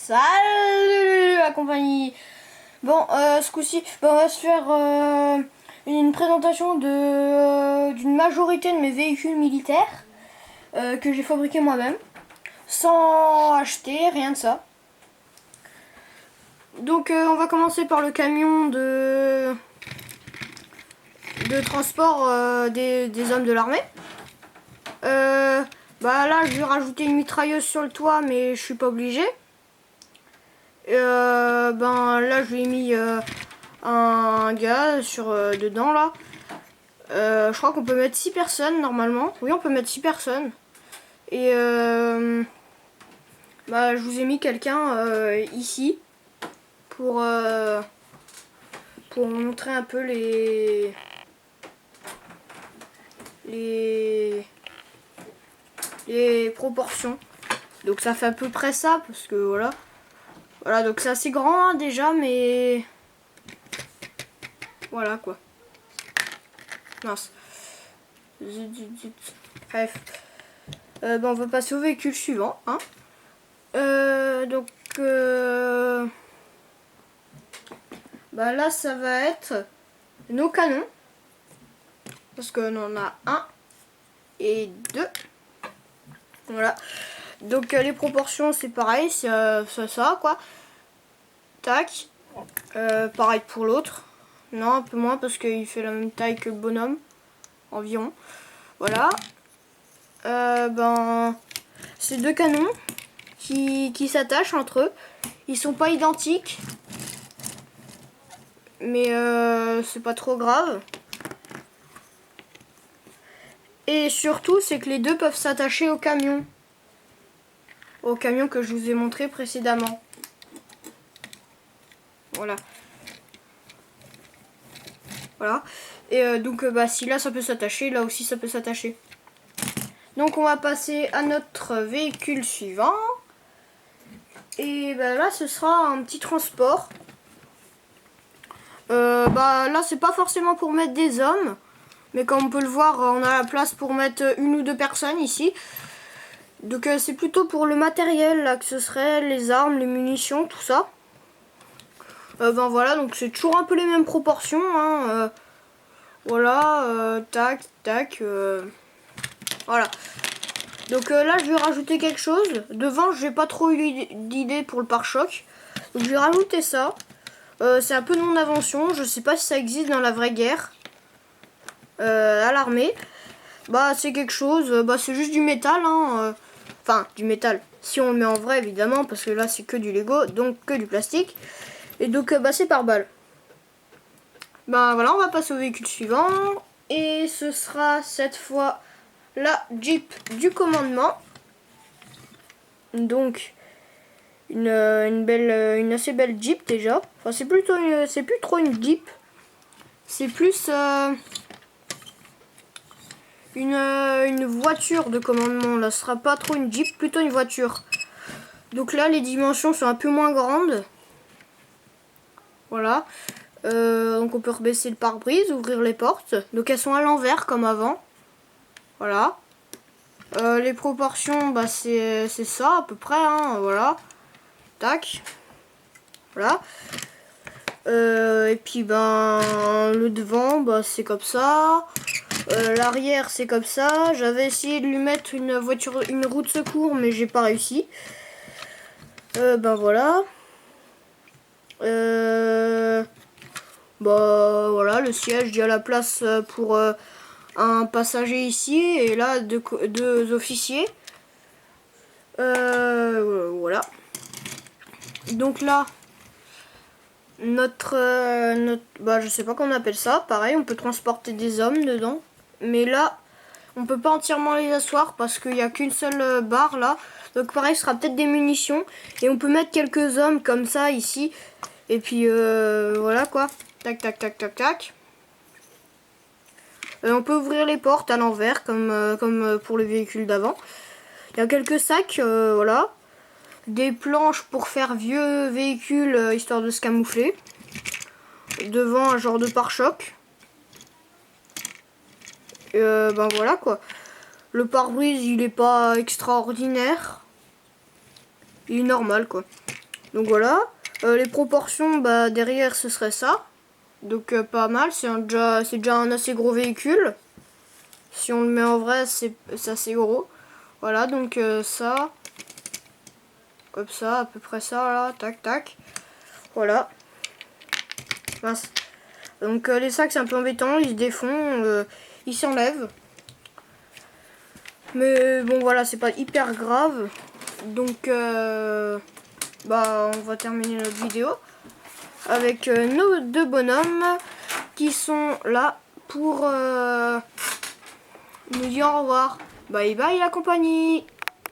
Salut la compagnie. Bon, ce coup-ci, on va se faire une présentation d'une majorité de mes véhicules militaires que j'ai fabriqués moi-même, sans acheter, rien de ça. Donc on va commencer par le camion de transport des hommes de l'armée. Bah là je vais rajouter une mitrailleuse sur le toit, mais je suis pas obligé. Ben là je lui ai mis un gars dedans là. Je crois qu'on peut mettre 6 personnes normalement. Oui, on peut mettre 6 personnes. Et bah, je vous ai mis quelqu'un ici pour montrer un peu les proportions. Donc ça fait à peu près ça, parce que voilà. Voilà, donc c'est assez grand hein, déjà, mais voilà quoi. Mince. Bref. Bon, on va passer au véhicule suivant. Hein. Donc, bah là, ça va être nos canons. Parce qu'on en a un et deux. Voilà. Donc, les proportions, c'est pareil. C'est ça, quoi. Tac. Pareil pour l'autre. Non, un peu moins parce qu'il fait la même taille que le bonhomme. Environ. Voilà. Ben, c'est deux canons qui s'attachent entre eux. Ils sont pas identiques. Mais c'est pas trop grave. Et surtout, c'est que les deux peuvent s'attacher au camion. Au camion que je vous ai montré précédemment. Voilà. Voilà. Et donc, bah, si là ça peut s'attacher, là aussi ça peut s'attacher. Donc, on va passer à notre véhicule suivant. Et bah, là, ce sera un petit transport. Bah, là, c'est pas forcément pour mettre des hommes. Mais comme on peut le voir, on a la place pour mettre une ou deux personnes ici. Donc c'est plutôt pour le matériel, là, que ce serait les armes, les munitions, tout ça. Ben voilà, donc c'est toujours un peu les mêmes proportions. Hein, voilà, tac, tac. Voilà. Donc là, je vais rajouter quelque chose. Devant, j'ai pas trop eu d'idée pour le pare-choc. Donc je vais rajouter ça. C'est un peu de mon invention. Je sais pas si ça existe dans la vraie guerre. À l'armée. Bah c'est quelque chose. Bah c'est juste du métal. Hein, enfin, du métal. Si on le met en vrai, évidemment. Parce que là, c'est que du Lego. Donc que du plastique. Et donc, bah c'est par balle. Ben voilà, on va passer au véhicule suivant. Et ce sera cette fois la Jeep du commandement. Donc une assez belle Jeep déjà. Enfin c'est plus trop une Jeep. C'est plus une voiture de commandement. Là, ce sera pas trop une Jeep, plutôt une voiture. Donc là, les dimensions sont un peu moins grandes. Voilà. Donc on peut rebaisser le pare-brise, ouvrir les portes. Donc elles sont à l'envers comme avant. Voilà. Les proportions, bah c'est ça à peu près. Hein, voilà. Tac. Voilà. Et puis ben le devant, bah c'est comme ça. L'arrière c'est comme ça. J'avais essayé de lui mettre une roue de secours, mais j'ai pas réussi. Ben voilà. Bah voilà, le siège, il y a la place pour un passager ici et là deux officiers. Voilà. Donc là, notre bah je sais pas comment on appelle ça. Pareil, on peut transporter des hommes dedans, mais là, on peut pas entièrement les asseoir parce qu'il n'y a qu'une seule barre là. Donc pareil, ce sera peut-être des munitions et on peut mettre quelques hommes comme ça ici. Et puis voilà quoi. Tac, tac, tac, tac, tac. On peut ouvrir les portes à l'envers comme pour le véhicule d'avant. Il y a quelques sacs, voilà. Des planches pour faire vieux véhicule, histoire de se camoufler. Devant un genre de pare-choc. Ben voilà quoi. Le pare-brise, il est pas extraordinaire. Il est normal quoi. Donc voilà. Les proportions, bah, derrière ce serait ça. Donc pas mal, c'est déjà un assez gros véhicule. Si on le met en vrai, c'est assez gros. Voilà, donc ça. Comme ça, à peu près ça, là. Tac, tac. Voilà. Mince. Donc les sacs, c'est un peu embêtant. Ils se défont. Ils s'enlèvent. Mais bon, voilà, c'est pas hyper grave. Donc, bah, on va terminer notre vidéo avec nos deux bonhommes qui sont là pour nous dire au revoir. Bye bye la compagnie.